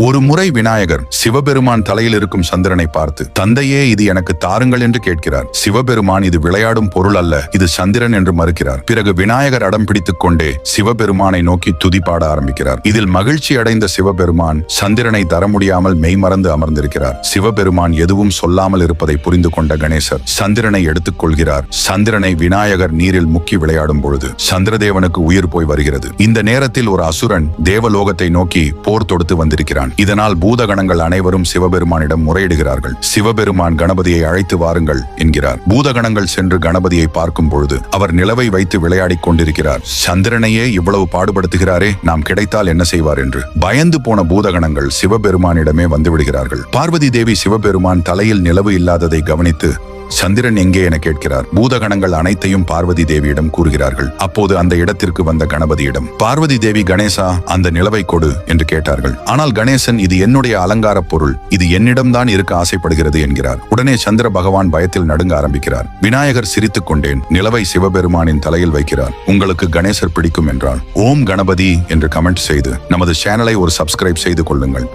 ஒரு முறை விநாயகர் சிவபெருமான் தலையில் இருக்கும் சந்திரனை பார்த்து, தந்தையே, இது எனக்கு தாருங்கள் என்று கேட்கிறார். சிவபெருமான், இது விளையாடும் பொருள் அல்ல, இது சந்திரன் என்று மறுக்கிறார். பிறகு விநாயகர் அடம் பிடித்துக் கொண்டே சிவபெருமானை நோக்கி துதி பாட ஆரம்பிக்கிறார். இதில் மகிழ்ச்சி அடைந்த சிவபெருமான் சந்திரனை தர முடியாமல் மெய்மறந்து அமர்ந்திருக்கிறார். சிவபெருமான் எதுவும் சொல்லாமல் இருப்பதை புரிந்து கொண்ட கணேசர் சந்திரனை எடுத்துக் கொள்கிறார். சந்திரனை விநாயகர் நீரில் முக்கி விளையாடும் பொழுது சந்திரதேவனுக்கு உயிர் போய் வருகிறது. இந்த நேரத்தில் ஒரு அசுரன் தேவலோகத்தை நோக்கி போர் தொடுத்து வந்திருக்கிறான். இதனால் பூதகணங்கள் அனைவரும் சிவபெருமானிடம் முறையிடுகிறார்கள். சிவபெருமான் கணபதியை அழைத்து வாருங்கள் என்கிறார். பூதகணங்கள் சென்று கணபதியை பார்க்கும் பொழுது அவர் நிலவை வைத்து விளையாடிக் கொண்டிருக்கிறார். சந்திரனையே இவ்வளவு பாடுபடுத்துகிறாரே, நாம் கிடைத்தால் என்ன செய்வார் என்று பயந்து போன பூதகணங்கள் சிவபெருமானிடமே வந்துவிடுகிறார்கள். பார்வதி தேவி சிவபெருமான் தலையில் நிலவு இல்லாததை கவனித்து, சந்திரன் எங்கே என கேட்கிறார். பூதகணங்கள் அனைத்தையும் பார்வதி தேவியிடம் கூறுகிறார்கள். அப்போது அந்த இடத்திற்கு வந்த கணபதியிடம், பார்வதி தேவி, கணேசா, அந்த நிலவை கொடு என்று கேட்டார்கள். ஆனால் கணேசன், இது என்னுடைய அலங்கார பொருள், இது என்னிடம்தான் இருக்க ஆசைப்படுகிறது என்கிறார். உடனே சந்திர பகவான் பயத்தில் நடுங்க ஆரம்பிக்கிறார். விநாயகர் சிரித்துக் கொண்டேன் நிலவை சிவபெருமானின் தலையில் வைக்கிறார். உங்களுக்கு கணேசர் பிடிக்கும் என்றால் ஓம் கணபதி என்று கமெண்ட் செய்து நமது சேனலை ஒரு சப்ஸ்கிரைப் செய்து கொள்ளுங்கள்.